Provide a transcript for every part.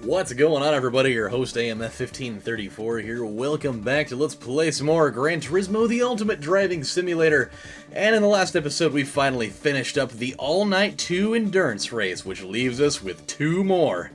What's going on, everybody? Your host AMF1534 here. Welcome back to Let's Play some more Gran Turismo, the ultimate driving simulator. And in the last episode, we finally finished up the all-night 2 endurance race, which leaves us with 2 more.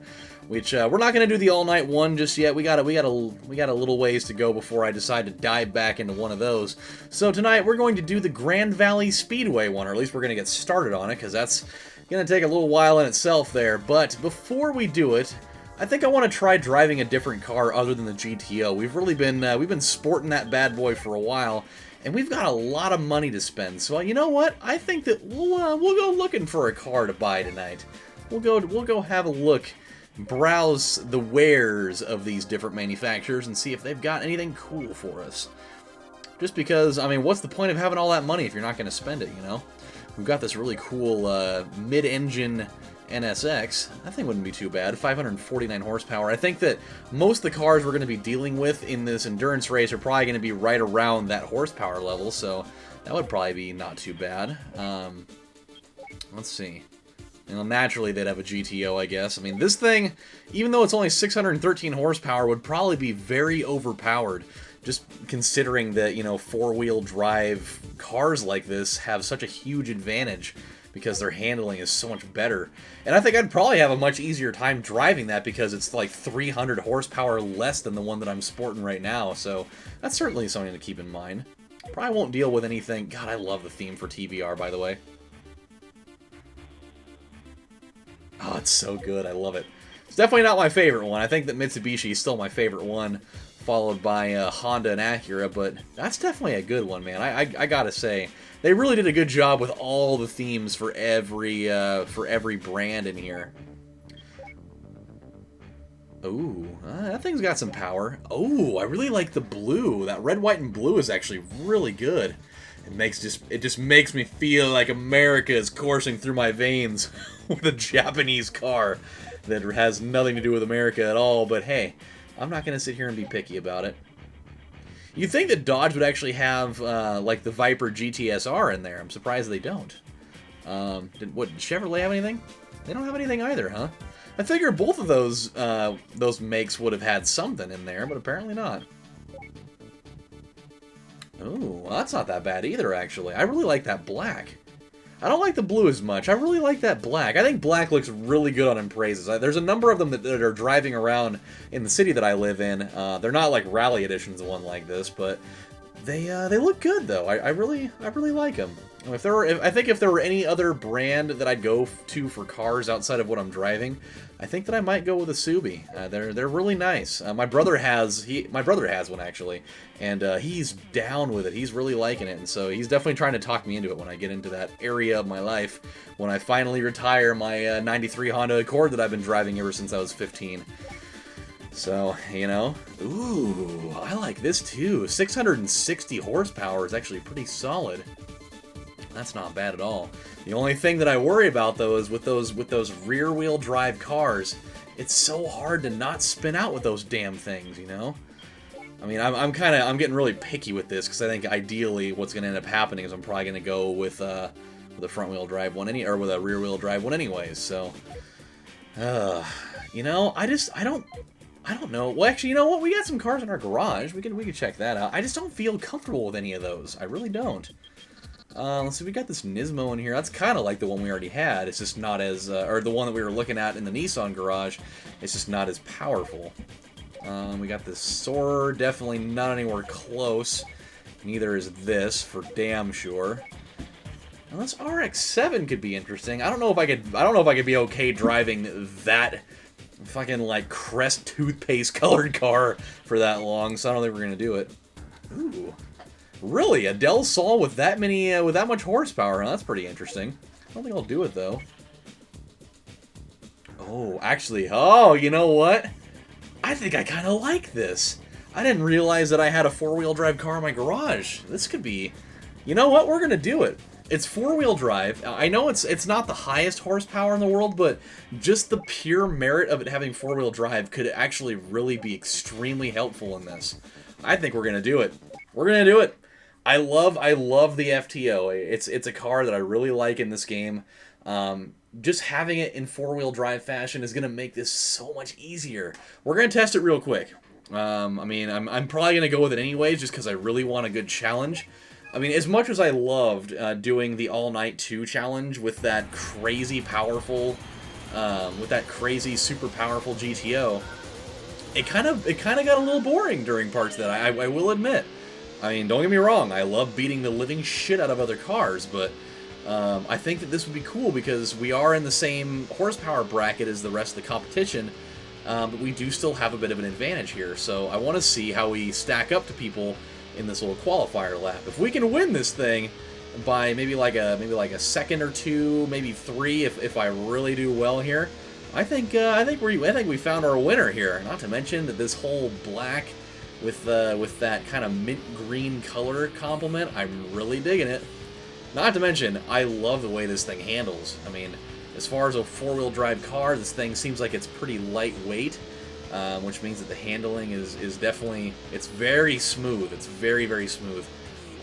Which we're not going to do the all-night one just yet. We got a little ways to go before I decide to dive back into one of those. So tonight we're going to do the Grand Valley Speedway one, or at least we're going to get started on it, because that's going to take a little while in itself there. But before we do it, I think I want to try driving a different car other than the GTO. We've been sporting that bad boy for a while, and we've got a lot of money to spend. So you know what? I think that we'll go looking for a car to buy tonight. We'll go have a look, browse the wares of these different manufacturers and see if they've got anything cool for us. Just because, I mean, what's the point of having all that money if you're not going to spend it, you know? We've got this really cool mid-engine NSX. That thing wouldn't be too bad. 549 horsepower. I think that most of the cars we're going to be dealing with in this endurance race are probably going to be right around that horsepower level, so that would probably be not too bad. Let's see. You know, naturally, they'd have a GTO, I guess. I mean, this thing, even though it's only 613 horsepower, would probably be very overpowered, just considering that, you know, four-wheel drive cars like this have such a huge advantage because their handling is so much better. And I think I'd probably have a much easier time driving that because it's like 300 horsepower less than the one that I'm sporting right now, so that's certainly something to keep in mind. Probably won't deal with anything. God, I love the theme for TBR, by the way. Oh, it's so good. I love it. It's definitely not my favorite one. I think that Mitsubishi is still my favorite one, followed by Honda and Acura, but that's definitely a good one, man. I gotta say, they really did a good job with all the themes for every brand in here. Ooh, that thing's got some power. Oh, I really like the blue. That red, white, and blue is actually really good. It just makes me feel like America is coursing through my veins with a Japanese car that has nothing to do with America at all, but hey, I'm not going to sit here and be picky about it. You'd think that Dodge would actually have, like, the Viper GTSR in there. I'm surprised they don't. Did Chevrolet have anything? They don't have anything either, huh? I figure both of those makes would have had something in there, but apparently not. Oh, well, that's not that bad either, actually. I really like that black. I don't like the blue as much. I really like that black. I think black looks really good on Imprezas. There's a number of them that are driving around in the city that I live in. They're not like rally editions of one like this, but they look good though. I really like them. I think if there were any other brand that I'd go to for cars outside of what I'm driving, I think that I might go with a Subi. They're really nice. My brother has one actually, and he's down with it. He's really liking it, and so he's definitely trying to talk me into it when I get into that area of my life when I finally retire my '93 Honda Accord that I've been driving ever since I was 15. So, you know, ooh, I like this too. 660 horsepower is actually pretty solid. That's not bad at all. The only thing that I worry about though is with those rear-wheel drive cars, it's so hard to not spin out with those damn things, you know? I mean, I'm getting really picky with this because I think ideally what's going to end up happening is I'm probably going to go with a front-wheel drive one or with a rear-wheel drive one anyways. So, you know, I don't know. Well, actually, you know what? We got some cars in our garage. We could check that out. I just don't feel comfortable with any of those. I really don't. Let's see, we got this Nismo in here. That's kind of like the one we already had. It's just not as, or the one that we were looking at in the Nissan garage. It's just not as powerful. We got this Soarer, definitely not anywhere close. Neither is this, for damn sure. Now, this RX-7 could be interesting. I don't know if I could be okay driving that fucking, like, Crest toothpaste colored car for that long, so I don't think we're gonna do it. Ooh. Really? A Del Sol with that many, with that much horsepower, huh? That's pretty interesting. I don't think I'll do it, though. Oh, actually, oh, you know what? I think I kind of like this. I didn't realize that I had a four-wheel drive car in my garage. This could be... You know what? We're gonna do it. It's four-wheel drive. I know it's not the highest horsepower in the world, but just the pure merit of it having four-wheel drive could actually really be extremely helpful in this. I think we're gonna do it. We're gonna do it. I love the FTO. It's a car that I really like in this game. just having it in four-wheel drive fashion is going to make this so much easier. We're going to test it real quick. I mean, I'm probably going to go with it anyways, just because I really want a good challenge. I mean, as much as I loved doing the All Night 2 challenge with that crazy powerful, super powerful GTO, it kind of got a little boring during parts of that. I will admit. I mean, don't get me wrong, I love beating the living shit out of other cars, but I think that this would be cool because we are in the same horsepower bracket as the rest of the competition, but we do still have a bit of an advantage here. So I want to see how we stack up to people in this little qualifier lap. If we can win this thing by maybe like a second or two, maybe three, if I really do well here, I think we found our winner here. Not to mention that this whole black with that kind of mint green color complement, I'm really digging it. Not to mention, I love the way this thing handles. I mean, as far as a four-wheel drive car, this thing seems like it's pretty lightweight, which means that the handling is definitely, it's very smooth. It's very, very smooth.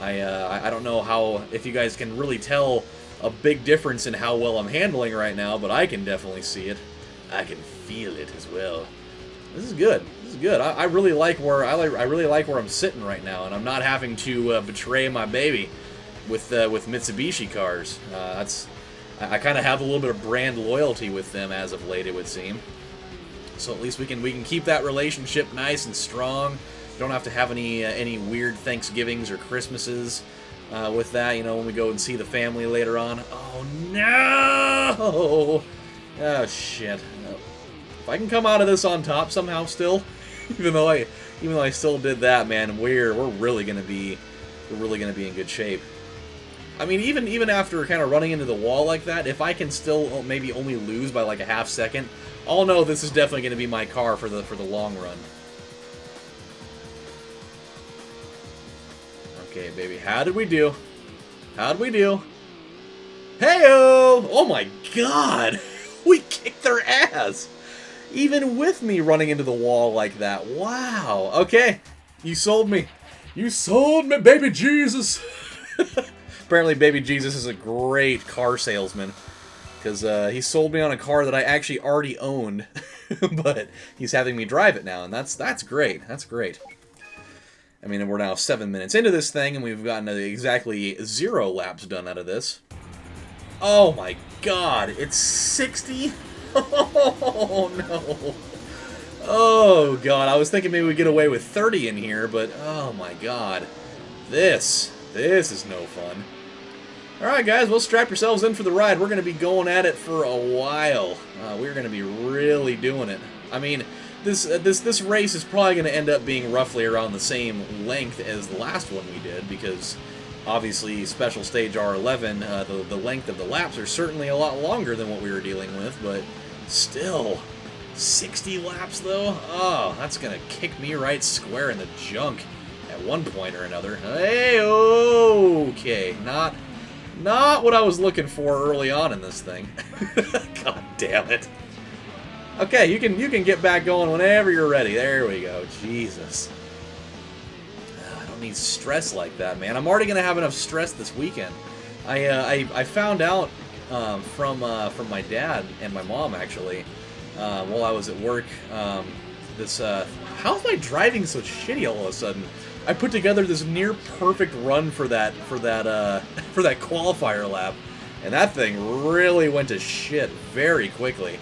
I don't know if you guys can really tell a big difference in how well I'm handling right now, but I can definitely see it. I can feel it as well. This is good. This is good. I really like where I'm sitting right now, and I'm not having to betray my baby with Mitsubishi cars. I kind of have a little bit of brand loyalty with them as of late, it would seem. So at least we can keep that relationship nice and strong. Don't have to have any weird Thanksgivings or Christmases with that. You know, when we go and see the family later on. Oh no! Oh shit. If I can come out of this on top somehow still, even though I still did that, man, we're really gonna be in good shape. I mean, even after kind of running into the wall like that, if I can still maybe only lose by like a half second, I'll know this is definitely gonna be my car for the long run. Okay, baby, how did we do? How did we do? Hey-o! Oh my god! We kicked their ass! Even with me running into the wall like that. Wow. Okay. You sold me. You sold me, baby Jesus. Apparently, baby Jesus is a great car salesman. Because he sold me on a car that I actually already owned. But he's having me drive it now. And that's great. That's great. I mean, we're now 7 minutes into this thing. And we've gotten exactly 0 laps done out of this. Oh my god. It's 60? Oh, no. Oh, God. I was thinking maybe we'd get away with 30 in here, but oh, my God. This is no fun. Alright, guys. Well, strap yourselves in for the ride. We're going to be going at it for a while. We're going to be really doing it. I mean, this race is probably going to end up being roughly around the same length as the last one we did, because obviously, Special Stage R11, the length of the laps are certainly a lot longer than what we were dealing with, but still, 60 laps though? Oh, that's gonna kick me right square in the junk at one point or another. Hey, okay, not what I was looking for early on in this thing. God damn it. Okay, you can get back going whenever you're ready. There we go. Jesus. Need stress like that, man. I'm already gonna have enough stress this weekend. I found out from my dad and my mom actually while I was at work. How's my driving so shitty all of a sudden? I put together this near perfect run for that qualifier lap, and that thing really went to shit very quickly.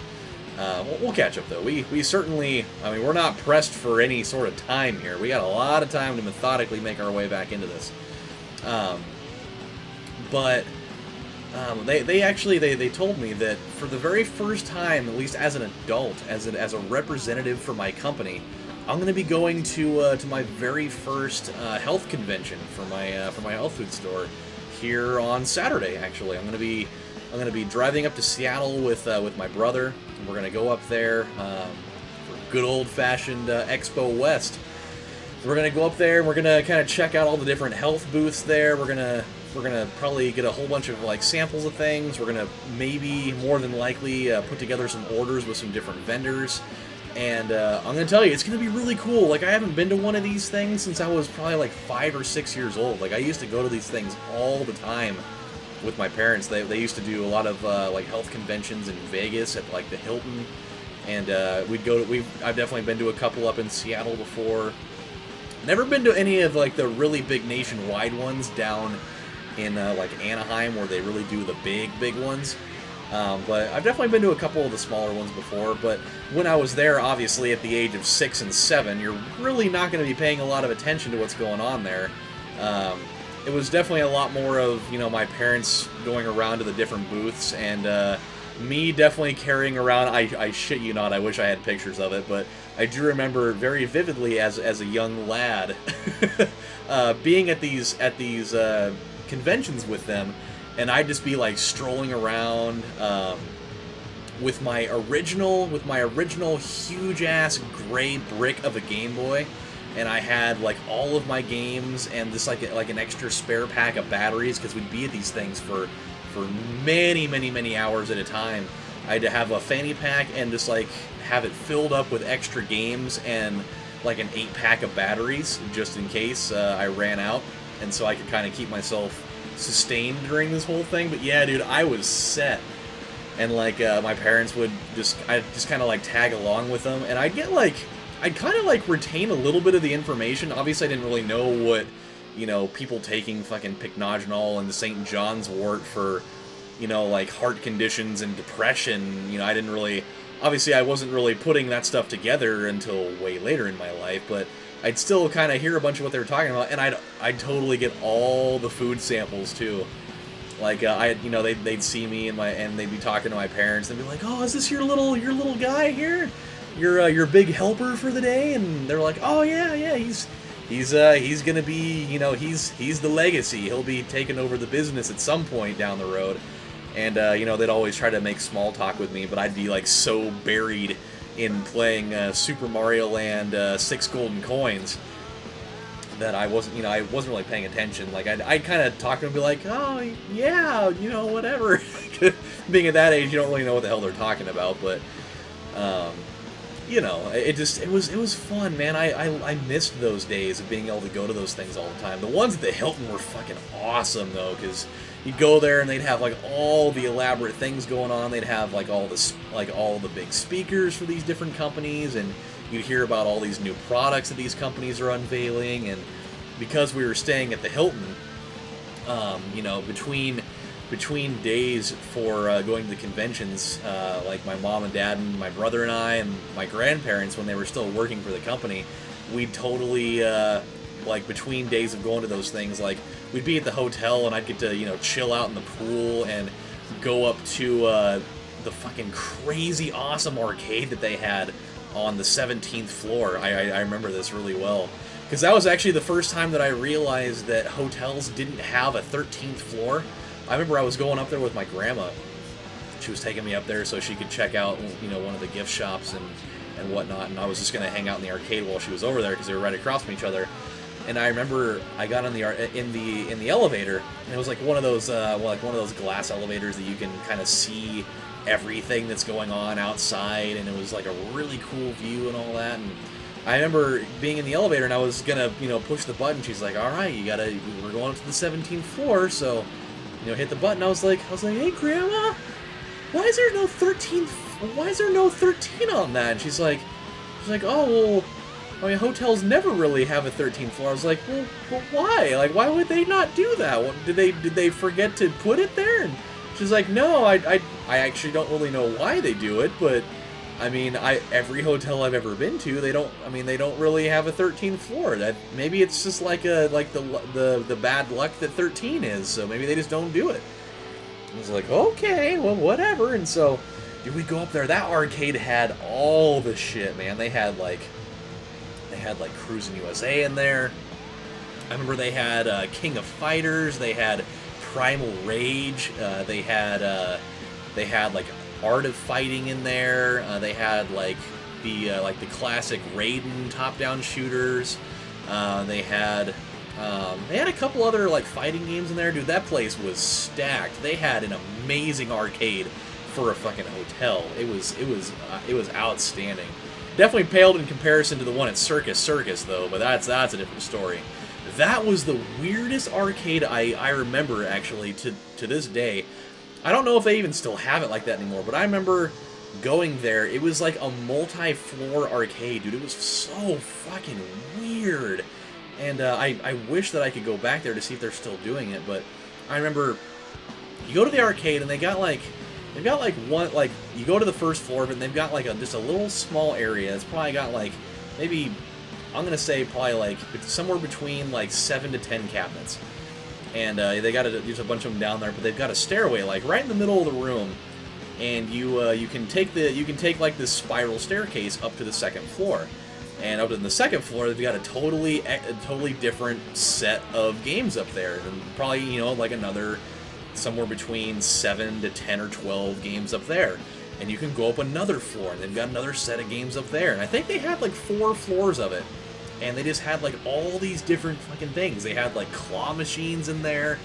We'll catch up, though. We certainly, I mean, we're not pressed for any sort of time here. We got a lot of time to methodically make our way back into this. They told me that for the very first time, at least as an adult, as a representative for my company, I'm going to be going to my very first health convention for my health food store here on Saturday. Actually, I'm going to be driving up to Seattle with my brother. We're going to go up there for good old-fashioned Expo West. We're going to go up there and we're going to kind of check out all the different health booths there. We're gonna probably get a whole bunch of like samples of things. We're gonna maybe more than likely put together some orders with some different vendors. And I'm gonna tell you, it's gonna be really cool. Like, I haven't been to one of these things since I was probably like 5 or 6 years old. Like, I used to go to these things all the time with my parents. They used to do a lot of like health conventions in Vegas at like the Hilton, and I've definitely been to a couple up in Seattle before. Never been to any of like the really big nationwide ones down in like Anaheim, where they really do the big ones. But I've definitely been to a couple of the smaller ones before. But when I was there, obviously at the age of 6 and 7, you're really not going to be paying a lot of attention to what's going on there. It was definitely a lot more of, you know, my parents going around to the different booths, and me definitely carrying around, I shit you not, I wish I had pictures of it, but I do remember very vividly as a young lad being at these conventions with them, and I'd just be like strolling around with my original huge ass gray brick of a Game Boy, and I had like all of my games and just like an extra spare pack of batteries, because we'd be at these things for many hours at a time. I had to have a fanny pack and just like have it filled up with extra games and like an 8-pack of batteries just in case I ran out, and so I could kind of keep myself sustained during this whole thing. But yeah, dude, I was set. And like my parents would I'd just kind of like tag along with them, and I'd kind of like retain a little bit of the information. Obviously I didn't really know what, you know, people taking fucking Pycnogenol and the St. John's wort for, you know, like heart conditions and depression. You know, obviously I wasn't really putting that stuff together until way later in my life, but I'd still kind of hear a bunch of what they were talking about, and I'd totally get all the food samples too. Like they'd see me and they'd be talking to my parents and be like, "Oh, is this your little guy here? Your big helper for the day?" And they're like, "Oh yeah, he's gonna be, you know, he's the legacy. He'll be taking over the business at some point down the road." And you know, they'd always try to make small talk with me, but I'd be like so buried in playing Super Mario Land 6 Golden Coins that I wasn't really paying attention. Like I'd kind of talk to them and be like, "Oh yeah, you know, whatever." Being at that age, you don't really know what the hell they're talking about, but you know, it was fun, man. I missed those days of being able to go to those things all the time. The ones at the Hilton were fucking awesome though, because you'd go there and they'd have like all the elaborate things going on. They'd have like all the big speakers for these different companies, and you'd hear about all these new products that these companies are unveiling. And because we were staying at the Hilton, you know, between days for going to the conventions, like my mom and dad and my brother and I and my grandparents, when they were still working for the company, we'd totally like between days of going to those things, like we'd be at the hotel and I'd get to, you know, chill out in the pool and go up to the fucking crazy awesome arcade that they had on the 17th floor. I remember this really well, because that was actually the first time that I realized that hotels didn't have a 13th floor. I remember I was going up there with my grandma. She was taking me up there so she could check out, you know, one of the gift shops and whatnot, and I was just going to hang out in the arcade while she was over there because they were right across from each other. And I remember I got in the elevator, and it was like one of those glass elevators that you can kind of see everything that's going on outside, and it was like a really cool view and all that. And I remember being in the elevator, and I was gonna, you know, push the button. She's like, "All right, we're going up to the 17th floor, so, you know, hit the button." I was like, "Hey, Grandma, why is there no 13th? Why is there no 13 on that?" And she's like, "Oh, well, I mean, hotels never really have a 13th floor." I was like, well, why? Like, why would they not do that? Did they forget to put it there? And she's like, "No, I actually don't really know why they do it, but I mean, every hotel I've ever been to, they don't really have a 13th floor. That maybe it's just like the bad luck that 13 is, so maybe they just don't do it." I was like, "Okay, well, whatever." And so, dude, we go up there. That arcade had all the shit, man. They had like Cruisin' USA in there. I remember they had King of Fighters. They had Primal Rage. They had like Art of Fighting in there. They had like the classic Raiden top-down shooters. They had a couple other like fighting games in there. Dude, that place was stacked. They had an amazing arcade for a fucking hotel. It was outstanding. Definitely paled in comparison to the one at Circus though, but that's a different story. that was the weirdest arcade I remember, actually, to this day. I don't know if they even still have it like that anymore, but I remember going there. It was like a multi-floor arcade, dude. It was so fucking weird. And I wish that I could go back there to see if they're still doing it, but I remember you go to the arcade and they've got like one, like, you go to the first floor of it and they've got like just a little small area. It's probably got like maybe, I'm gonna say probably like somewhere between like 7 to 10 cabinets. And they got there's a bunch of them down there, but they've got a stairway like right in the middle of the room, and you can take like this spiral staircase up to the second floor. And up in the second floor, they've got a totally different set of games up there, and probably, you know, like another somewhere between 7 to 10 or 12 games up there. And you can go up another floor, and they've got another set of games up there. And I think they had like 4 floors of it, and they just had like all these different fucking things. They had like claw machines in there,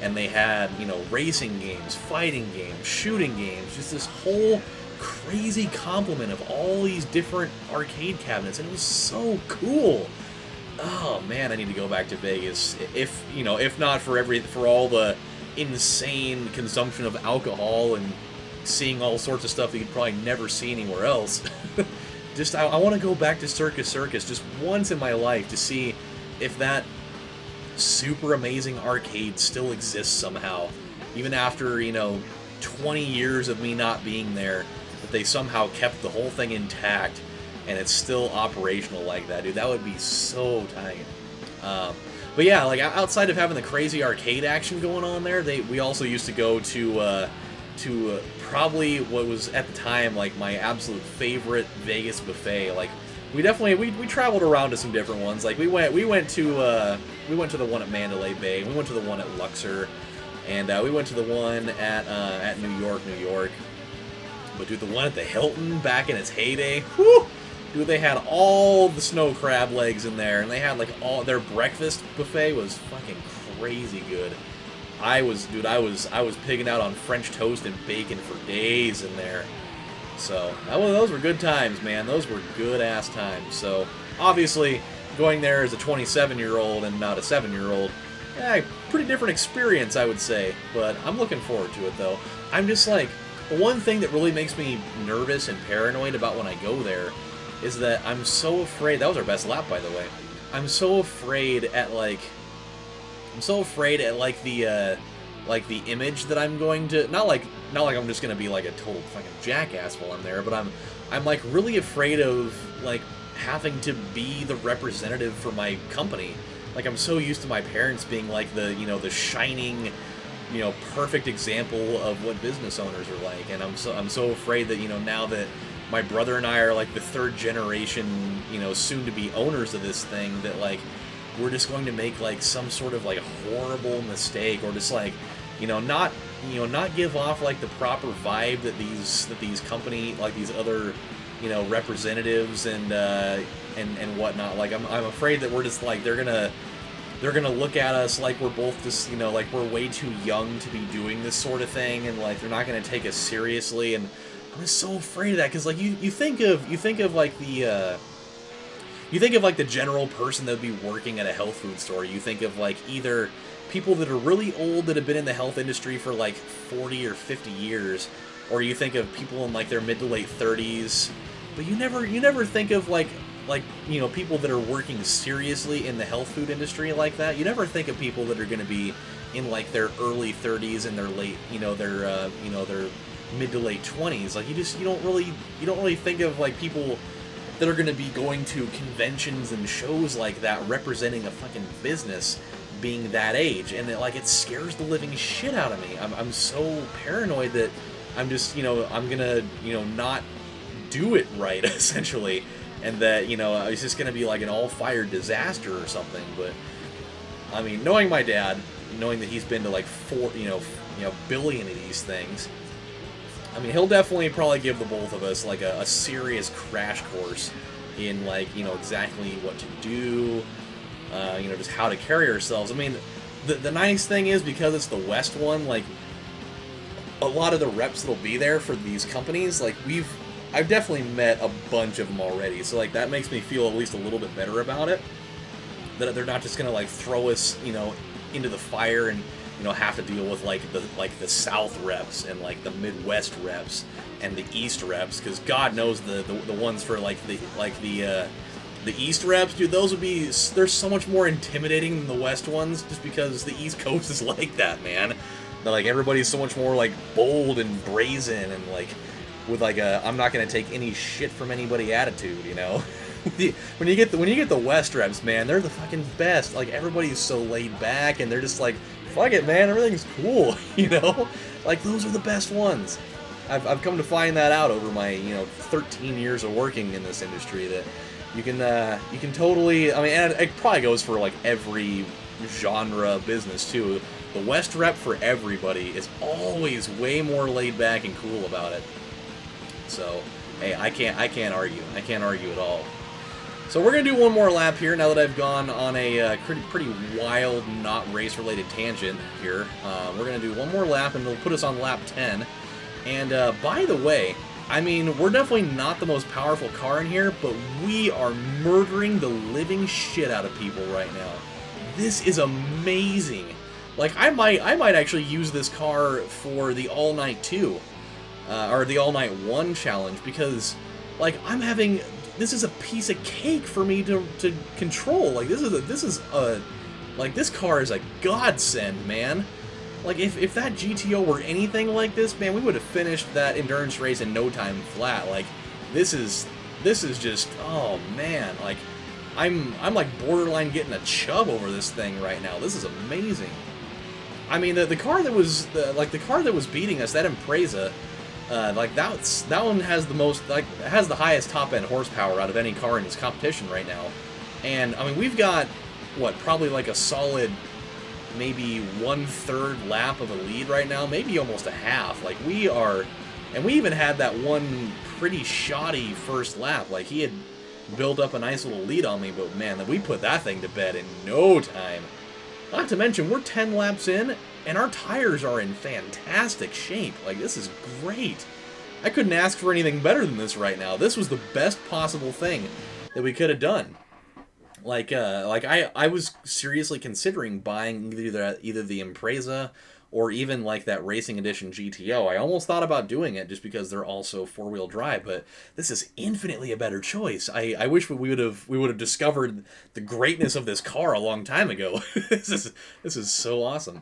and they had, you know, racing games, fighting games, shooting games, just this whole crazy complement of all these different arcade cabinets, and it was so cool. Oh man, I need to go back to Vegas, if not for all the insane consumption of alcohol and seeing all sorts of stuff that you'd probably never see anywhere else. Just I want to go back to Circus Circus just once in my life to see if that super amazing arcade still exists somehow, even after, you know, 20 years of me not being there. That they somehow kept the whole thing intact, and it's still operational like that, dude. That would be so tight. But yeah, like outside of having the crazy arcade action going on there, we also used to go to probably what was at the time like my absolute favorite Vegas buffet. Like we traveled around to some different ones. Like we went to the one at Mandalay Bay, we went to the one at Luxor, and we went to the one at New York. But dude, the one at the Hilton back in its heyday, whew, dude, they had all the snow crab legs in there, and they had like all their breakfast buffet was fucking crazy good. I was pigging out on French toast and bacon for days in there. So those were good times, man. Those were good ass times. So obviously, going there as a 27-year-old and not a 7-year-old, pretty different experience, I would say. But I'm looking forward to it, though. I'm just like, one thing that really makes me nervous and paranoid about when I go there is that I'm so afraid. That was our best lap, by the way. I'm so afraid at the image that I'm going to, not like I'm just gonna be like a total fucking jackass while I'm there, but I'm like really afraid of like having to be the representative for my company. Like I'm so used to my parents being like the shining, perfect example of what business owners are like, and I'm so afraid that now that my brother and I are like the third generation, soon to be owners of this thing, that like we're just going to make like some sort of like horrible mistake, or just like not give off like the proper vibe that these company, like these other representatives and whatnot. Like I'm afraid that we're just like they're gonna look at us like we're both just like we're way too young to be doing this sort of thing, and like they're not gonna take us seriously. And I'm just so afraid of that, because like you think of like the general person that would be working at a health food store. You think of like either people that are really old that have been in the health industry for like 40 or 50 years, or you think of people in like their mid to late 30s. But you never think of like people that are working seriously in the health food industry like that. You never think of people that are going to be in like their early 30s and their late their mid to late 20s. Like you don't really think of like people that are going to be going to conventions and shows like that representing a fucking business being that age. And it scares the living shit out of me. I'm so paranoid that I'm just I'm gonna not do it right essentially, and that it's just gonna be like an all-fired disaster or something. But I mean, knowing my dad, knowing that he's been to like billion of these things, I mean, he'll definitely probably give the both of us like a serious crash course in like exactly what to do, just how to carry ourselves. I mean, the nice thing is, because it's the West one, like a lot of the reps that'll be there for these companies, like I've definitely met a bunch of them already, so like that makes me feel at least a little bit better about it. that they're not just gonna like throw us, into the fire and have to deal with like the South reps and like the Midwest reps and the East reps, because God knows the ones for the East reps, dude, they're so much more intimidating than the West ones, just because the East Coast is like that, man. Like, everybody's so much more like bold and brazen and like with like a I'm not gonna take any shit from anybody attitude, when you get the West reps, man, they're the fucking best. Like, everybody's so laid back and they're just like, fuck it, man, everything's cool, Like, those are the best ones. I've come to find that out over my 13 years of working in this industry, that you can totally, I mean, and it probably goes for like every genre of business too. The West rep for everybody is always way more laid back and cool about it. So, hey, I can't argue. I can't argue at all. So we're gonna do one more lap here now that I've gone on a pretty wild, not race-related tangent here. We're gonna do one more lap, and it'll put us on lap 10. And by the way, I mean, we're definitely not the most powerful car in here, but we are murdering the living shit out of people right now. This is amazing. Like, I might actually use this car for the All Night 2, or the All Night 1 challenge, because, like, this is a piece of cake for me to control. Like, this car is a godsend, man. Like, if that GTO were anything like this, man, we would have finished that endurance race in no time flat. Like, this is just, oh man, like, I'm like borderline getting a chub over this thing right now. This is amazing. I mean, the car that was the car that was beating us, that Impreza, like that one has the most, like, has the highest top end horsepower out of any car in this competition right now. And I mean, we've got what, probably like a solid maybe 1/3 lap of a lead right now, maybe almost a half. Like, we are, and we even had that one pretty shoddy first lap. Like, he had built up a nice little lead on me, but man, we put that thing to bed in no time. Not to mention, we're 10 laps in, and our tires are in fantastic shape. Like, this is great. I couldn't ask for anything better than this right now. This was the best possible thing that we could have done. Like I was seriously considering buying either the Impreza or even like that Racing Edition GTO. I almost thought about doing it just because they're also four-wheel drive, but this is infinitely a better choice. I wish we would have discovered the greatness of this car a long time ago. This is so awesome.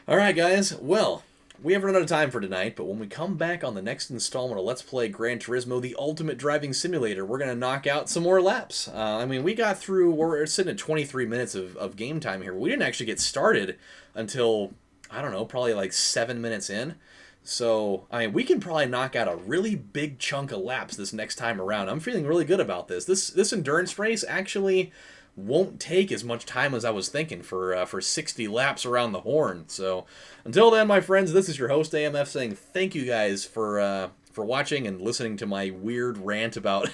All right, guys. Well, we have run out of time for tonight, but when we come back on the next installment of Let's Play Gran Turismo, the Ultimate Driving Simulator, we're going to knock out some more laps. I mean, we got through, we're sitting at 23 minutes of game time here. We didn't actually get started until, I don't know, probably like 7 minutes in. So, I mean, we can probably knock out a really big chunk of laps this next time around. I'm feeling really good about this. This endurance race actually won't take as much time as I was thinking for 60 laps around the horn. So, until then, my friends, this is your host AMF saying thank you guys for watching and listening to my weird rant about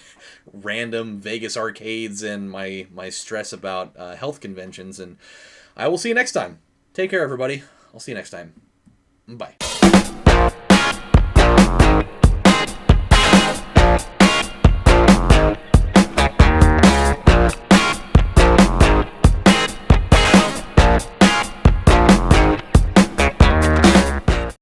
random Vegas arcades and my stress about health conventions. And I will see you next time. Take care, everybody. I'll see you next time. Bye.